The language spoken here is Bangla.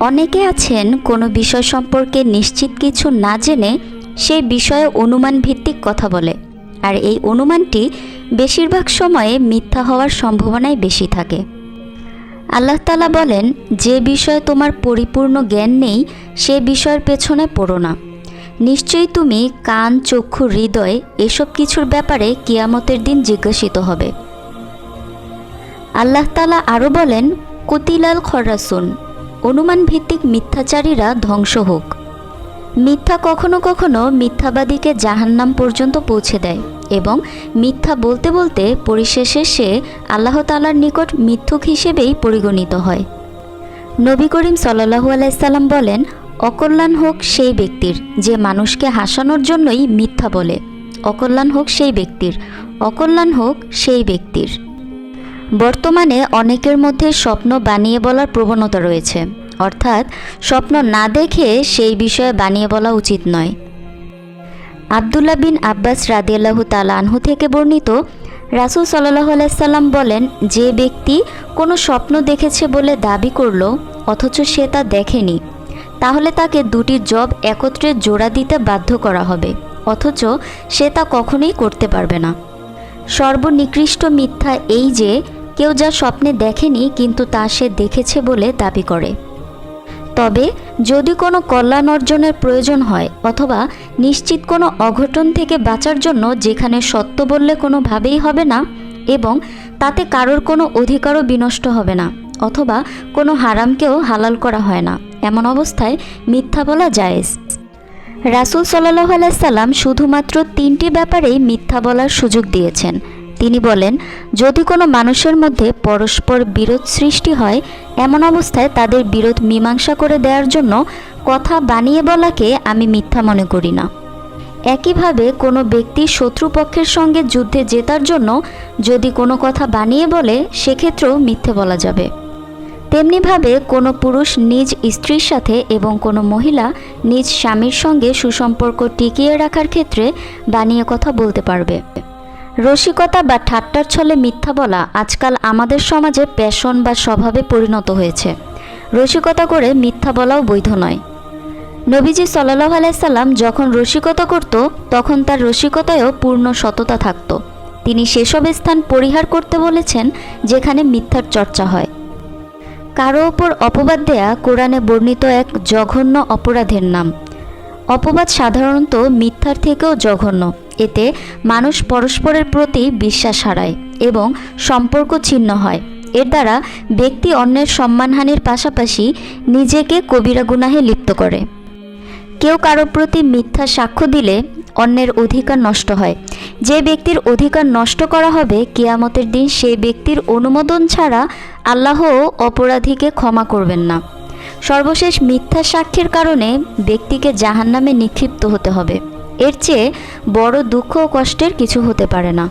অনেকে আছেন কোনো বিষয় সম্পর্কে নিশ্চিত কিছু না জেনে সেই বিষয়ে অনুমান ভিত্তিক কথা বলে, আর এই অনুমানটি বেশিরভাগ সময়ে মিথ্যা হওয়ার সম্ভাবনাই বেশি থাকে। আল্লাহ তাআলা বলেন, যে বিষয়ে তোমার পরিপূর্ণ জ্ঞান নেই সে বিষয়ের পেছনে পড়ো না। নিশ্চয়ই তুমি কান, চক্ষু, হৃদয় এসব কিছুর ব্যাপারে কিয়ামতের দিন জিজ্ঞাসিত হবে। আল্লাহ তাআলা আরও বলেন, কুতিলাল খরাসুন, অনুমান ভিত্তিক মিথ্যাচারীরা ধ্বংস হোক। মিথ্যা কখনো কখনো মিথ্যাবাদীকে জাহান্নাম পর্যন্ত পৌঁছে দেয় এবং মিথ্যা বলতে বলতে পরিশেষে সে আল্লাহ তাআলার নিকট মিথ্যুক হিসেবেই পরিগণিত হয়। নবী করিম সাল্লাল্লাহু আলাইহি সাল্লাম বলেন, অকল্যাণ হোক সেই ব্যক্তির যে মানুষকে হাসানোর জন্যই মিথ্যা বলে। অকল্যাণ হোক সেই ব্যক্তির, অকল্যাণ হোক সেই ব্যক্তির। বর্তমানে অনেকের মধ্যে স্বপ্ন বানিয়ে বলার প্রবণতা রয়েছে, অর্থাৎ স্বপ্ন না দেখে সেই বিষয়ে বানিয়ে বলা উচিত নয়। আব্দুল্লাহ বিন আব্বাস রাদিয়াল্লাহু তাআলা আনহু থেকে বর্ণিত, রাসূল সাল্লাল্লাহু আলাইহি সাল্লাম বলেন, যে ব্যক্তি কোনো স্বপ্ন দেখেছে বলে দাবি করলো অথচ সে তা দেখেনি, তাহলে তাকে দুটি জব একত্রে জোড়া দিতে বাধ্য করা হবে, অথচ সে তা কখনোই করতে পারবে না। সর্বনিকৃষ্ট মিথ্যা এই যে কেউ যা স্বপ্নে দেখেনি কিন্তু তা সে দেখেছে বলে দাবি করে। তবে যদি কোনো কল্যাণ অর্জনের প্রয়োজন হয় অথবা নিশ্চিত কোনো অঘটন থেকে বাঁচার জন্য যেখানে সত্য বললে কোনোভাবেই হবে না এবং তাতে কারোর কোনো অধিকারও বিনষ্ট হবে না অথবা কোনো হারামকেও হালাল করা হয় না, এমন অবস্থায় মিথ্যা বলা জায়েজ। রাসূল সাল্লাল্লাহু আলাইহি সাল্লাম শুধুমাত্র 3টি ব্যাপারেই মিথ্যা বলার সুযোগ দিয়েছেন। তিনি বলেন, যদি কোনো মানুষের মধ্যে পরস্পর বিরোধ সৃষ্টি হয় এমন অবস্থায় তাদের বিরোধ মীমাংসা করে দেওয়ার জন্য কথা বানিয়ে বলাকে আমি মিথ্যা মনে করি না। একইভাবে কোনো ব্যক্তি শত্রুপক্ষের সঙ্গে যুদ্ধে জেতার জন্য যদি কোনো কথা বানিয়ে বলে সেক্ষেত্রেও মিথ্যে বলা যাবে। তেমনিভাবে কোনো পুরুষ নিজ স্ত্রীর সাথে এবং কোনো মহিলা নিজ স্বামীর সঙ্গে সুসম্পর্ক টিকিয়ে রাখার ক্ষেত্রে বানিয়ে কথা বলতে পারবে। রসিকতা বা ঠাট্টার ছলে মিথ্যা বলা আজকাল আমাদের সমাজে প্যাশন বা স্বভাবে পরিণত হয়েছে। রসিকতা করে মিথ্যা বলাও বৈধ নয়। নবীজি সাল্লাল্লাহু আলাইহি সাল্লাম যখন রসিকতা করত তখন তার রসিকতায়ও পূর্ণ সততা থাকত। তিনি সেসব স্থান পরিহার করতে বলেছেন যেখানে মিথ্যার চর্চা হয়। কারো ওপর অপবাদ দেয়া কোরআনে বর্ণিত এক জঘন্য অপরাধের নাম। অপবাদ সাধারণত মিথ্যার থেকেও জঘন্য। এতে মানুষ পরস্পরের প্রতি বিশ্বাস হারায় এবং সম্পর্ক ছিন্ন হয়। এর দ্বারা ব্যক্তি অন্যের সম্মানহানির পাশাপাশি নিজেকে কবিরা গুনাহে লিপ্ত করে। কেউ কারো প্রতি মিথ্যা সাক্ষ্য দিলে অন্যের অধিকার নষ্ট হয়। যে ব্যক্তির অধিকার নষ্ট করা হবে কিয়ামতের দিন সেই ব্যক্তির অনুমোদন ছাড়া আল্লাহও অপরাধীকে ক্ষমা করবেন না। সর্বশেষ মিথ্যা সাক্ষ্যের কারণে ব্যক্তিকে জাহান্নামে নিক্ষিপ্ত হতে হবে। এর চেয়ে বড় দুঃখ ও কষ্টের কিছু হতে পারে না।